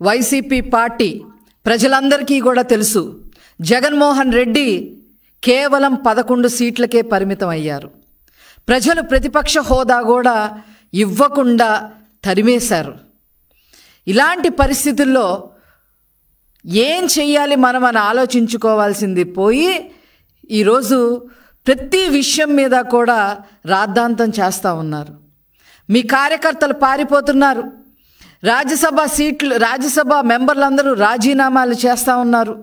YCP party ప్రజలందరికీ కూడా తెలుసు, జగన్మోహన్ రెడ్డి కేవలం 11 సీట్లకే పరిమితం అయ్యారు. ప్రజలు ప్రతిపక్ష హోదా కూడా ఇవ్వకుండా తరిమేశారు. ఇలాంటి పరిస్థితుల్లో ఏం చెయ్యాలి మనం అని ఆలోచించుకోవాల్సింది పోయి ఈరోజు ప్రతి విషయం మీద కూడా రాద్ధాంతం చేస్తూ ఉన్నారు. మీ కార్యకర్తలు పారిపోతున్నారు. రాజ్యసభ మెంబర్లందరూ రాజీనామాలు చేస్తూ ఉన్నారు.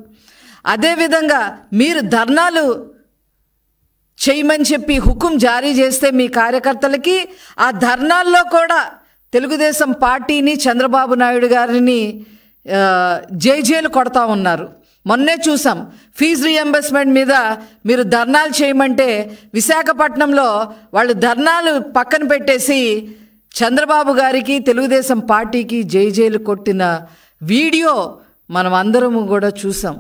అదేవిధంగా మీరు ధర్నాలు చేయమని చెప్పి హుకుం జారీ చేస్తే మీ కార్యకర్తలకి ఆ ధర్నాల్లో కూడా తెలుగుదేశం పార్టీని, చంద్రబాబు నాయుడు గారిని జైలు కొడతా ఉన్నారు. మొన్నే చూసాం, ఫీజు రీఎంబర్స్మెంట్ మీద మీరు ధర్నాలు చేయమంటే విశాఖపట్నంలో వాళ్ళు ధర్నాలు పక్కన పెట్టేసి చంద్రబాబు గారికి, తెలుగుదేశం పార్టీకి జైలు కొట్టిన వీడియో మనం అందరము కూడా చూసాం.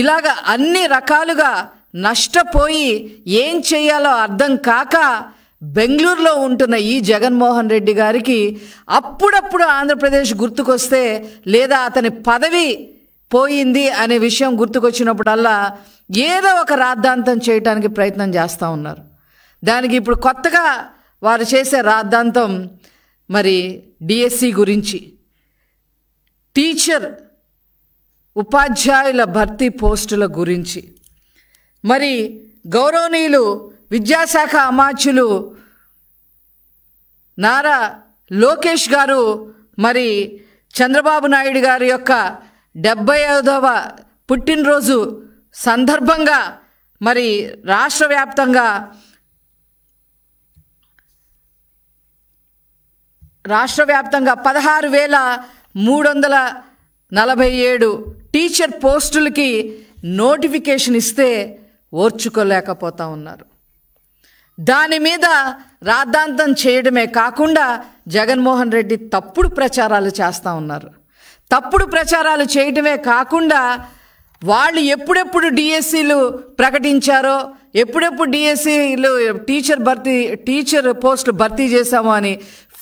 ఇలాగ అన్ని రకాలుగా నష్టపోయి ఏం చేయాలో అర్థం కాక బెంగళూరులో ఉంటున్న ఈ జగన్మోహన్ రెడ్డి గారికి అప్పుడప్పుడు ఆంధ్రప్రదేశ్ గుర్తుకొస్తే, లేదా అతని పదవి పోయింది అనే విషయం గుర్తుకొచ్చినప్పుడల్లా ఏదో ఒక రాద్ధాంతం చేయడానికి ప్రయత్నం చేస్తూ ఉన్నారు. దానికి ఇప్పుడు కొత్తగా వారు చేసే రాద్ధాంతం మరి డిఎస్సి గురించి, టీచర్ ఉపాధ్యాయుల భర్తీ పోస్టుల గురించి. మరి గౌరవనీయులు విద్యాశాఖ అమాత్యులు నారా లోకేష్ గారు మరి చంద్రబాబు నాయుడు గారి యొక్క 75వ పుట్టినరోజు సందర్భంగా మరి రాష్ట్ర వ్యాప్తంగా 16,347 టీచర్ పోస్టులకి నోటిఫికేషన్ ఇస్తే ఓర్చుకోలేకపోతా ఉన్నారు. దాని మీద రాద్ధాంతం చేయడమే కాకుండా జగన్మోహన్ రెడ్డి తప్పుడు ప్రచారాలు చేస్తూ ఉన్నారు. తప్పుడు ప్రచారాలు చేయడమే కాకుండా వాళ్ళు ఎప్పుడెప్పుడు డిఎస్సీలు ప్రకటించారో, ఎప్పుడెప్పుడు డిఎస్సీలు టీచర్ పోస్టులు భర్తీ చేశామో అని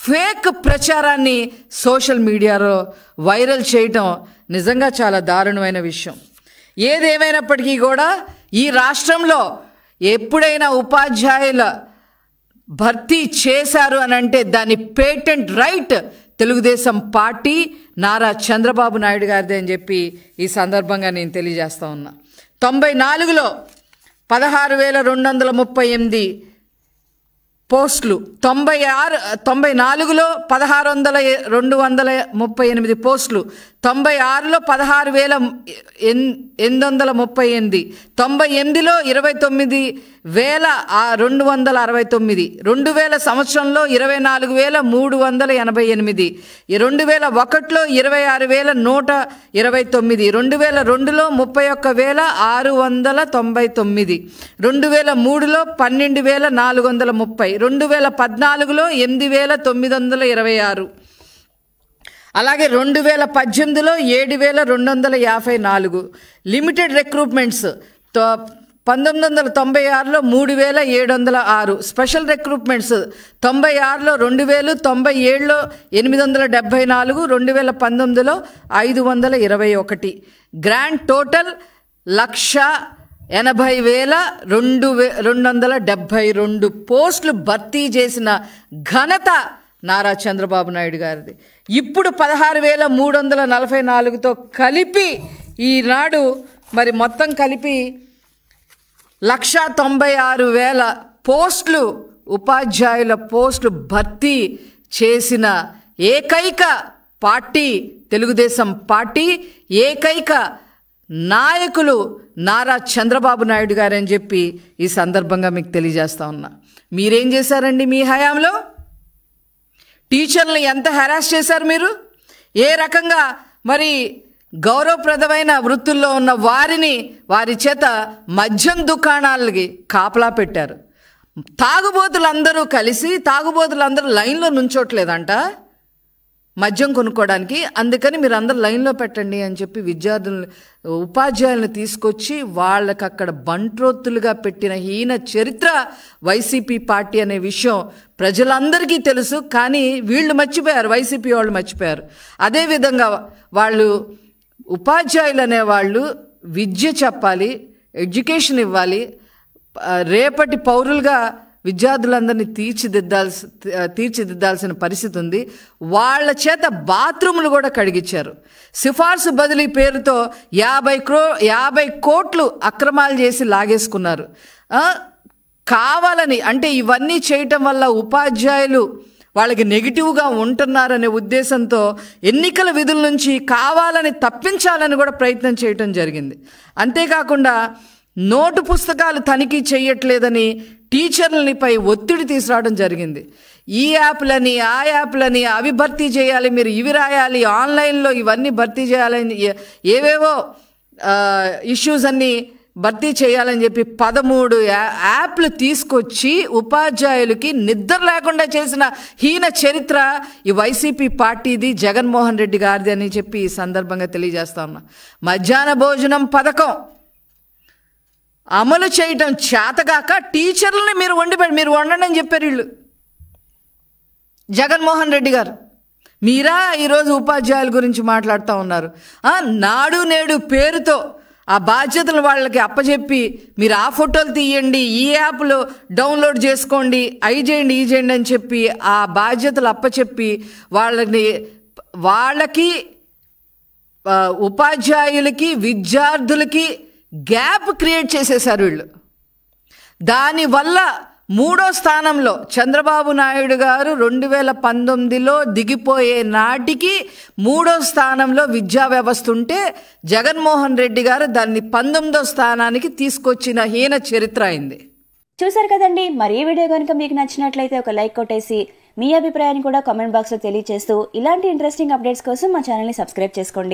ఫేక్ ప్రచారాన్ని సోషల్ మీడియాలో వైరల్ చేయటం నిజంగా చాలా దారుణమైన విషయం. ఏదేమైనప్పటికీ కూడా ఈ రాష్ట్రంలో ఎప్పుడైనా ఉపాధ్యాయుల భర్తీ చేశారు అని అంటే దాని patent right Telugu Desam party, Nara Chandrababu Naidu గారిదే అని చెప్పి ఈ సందర్భంగా నేను తెలియజేస్తా ఉన్నా. 94లో 16,238 పోస్టులు, 94లో 16,238 పోస్టులు, 96లో 16,838, 98లో 29,269, 2000 సంవత్సరంలో 24,388, 2001లో 26,129, 2002లో 31,699, 2003లో 12,430, 2014లో 8,926, అలాగే 2018లో 7,254. లిమిటెడ్ రిక్రూట్మెంట్స్ 1996లో 3,706. స్పెషల్ రిక్రూట్మెంట్స్ 96లో 2,000, 97లో 874, 2019లో 521. గ్రాండ్ టోటల్ 1,80,272 పోస్టులు భర్తీ చేసిన ఘనత నారా చంద్రబాబు నాయుడు గారిది. ఇప్పుడు 16,344తో కలిపి ఈనాడు మరి మొత్తం కలిపి 1,96,000 పోస్టులు, ఉపాధ్యాయుల పోస్టులు భర్తీ చేసిన ఏకైక పార్టీ తెలుగుదేశం పార్టీ, ఏకైక నాయకులు నారా చంద్రబాబు నాయుడు గారని చెప్పి ఈ సందర్భంగా మీకు తెలియజేస్తా ఉన్నా. మీరేం చేశారండి మీ హయాంలో? టీచర్లను ఎంత హెరాస్ చేశారు మీరు? ఏ రకంగా మరి గౌరవప్రదమైన వృత్తుల్లో ఉన్న వారి చేత మద్యం దుకాణాలకి కాపలా పెట్టారు. తాగుబోతులందరూ లైన్లో నుంచోట్లేదంట. మద్యం కొనుక్కోవడానికి. అందుకని మీరు అందరు లైన్లో పెట్టండి అని చెప్పి విద్యార్థులను, ఉపాధ్యాయులను తీసుకొచ్చి వాళ్ళకి అక్కడ బంట్రోత్తులుగా పెట్టిన హీన చరిత్ర వైసీపీ పార్టీ అనే విషయం ప్రజలందరికీ తెలుసు. కానీ వీళ్ళు మర్చిపోయారు, వైసీపీ వాళ్ళు మర్చిపోయారు. అదేవిధంగా వాళ్ళు ఉపాధ్యాయులు అనేవాళ్ళు విద్య చెప్పాలి, ఎడ్యుకేషన్ ఇవ్వాలి, రేపటి పౌరులుగా విద్యార్థులందరినీ తీర్చిదిద్దాల్సిన పరిస్థితి ఉంది. వాళ్ళ చేత బాత్రూములు కూడా కడిగించారు. సిఫార్సు బదిలీ పేరుతో 50 కోట్లు అక్రమాలు చేసి లాగేసుకున్నారు. కావాలని, అంటే ఇవన్నీ చేయటం వల్ల ఉపాధ్యాయులు వాళ్ళకి నెగిటివ్గా ఉంటున్నారనే ఉద్దేశంతో ఎన్నికల విధుల నుంచి కావాలని తప్పించాలని కూడా ప్రయత్నం చేయటం జరిగింది. అంతేకాకుండా నోటు పుస్తకాలు తనిఖీ చేయట్లేదని టీచర్లపై ఒత్తిడి తీసుకురావడం జరిగింది. ఈ యాప్లని, ఆ యాప్లని, అవి భర్తీ చేయాలి, మీరు ఇవి రాయాలి, ఆన్లైన్లో ఇవన్నీ భర్తీ చేయాలని, ఏవేవో ఇష్యూస్ అన్నీ భర్తీ చేయాలని చెప్పి 13 యాప్లు తీసుకొచ్చి ఉపాధ్యాయులకి నిద్ర లేకుండా చేసిన హీన చరిత్ర ఈ వైసీపీ పార్టీది, జగన్మోహన్ రెడ్డి గారిది అని చెప్పి ఈ సందర్భంగా తెలియజేస్తా ఉన్నా. మధ్యాహ్న భోజనం పథకం అమలు చేయటం చేతగాక టీచర్లని మీరు వండండి అని చెప్పారు వీళ్ళు. జగన్మోహన్ రెడ్డి గారు మీరా ఈరోజు ఉపాధ్యాయుల గురించి మాట్లాడుతూ ఉన్నారు. నాడు నేడు పేరుతో ఆ బాధ్యతలు వాళ్ళకి అప్పచెప్పి మీరు ఆ ఫోటోలు తీయండి, ఈ యాప్లో డౌన్లోడ్ చేసుకోండి, అవి చేయండి, ఈ చేయండి అని చెప్పి ఆ బాధ్యతలు అప్పచెప్పి వాళ్ళకి ఉపాధ్యాయులకి విద్యార్థులకి గ్యాప్ క్రియేట్ చేసేశారు వీళ్ళు. దానివల్ల 3వ స్థానంలో చంద్రబాబు నాయుడు గారు 2019లో దిగిపోయే నాటికి 3వ స్థానంలో విద్యా వ్యవస్థ ఉంటే జగన్మోహన్ రెడ్డి గారు దాన్ని 19వ స్థానానికి తీసుకొచ్చిన హీన చరిత్ర అయింది. చూసారు కదండి. మరి ఈ వీడియో కనుక మీకు నచ్చినట్లయితే ఒక లైక్ కొట్టేసి మీ అభిప్రాయాన్ని కూడా కామెంట్ బాక్స్లో తెలియజేస్తూ ఇలాంటి ఇంట్రెస్టింగ్ అప్డేట్స్ కోసం మా ఛానల్ని సబ్స్క్రైబ్ చేసుకోండి.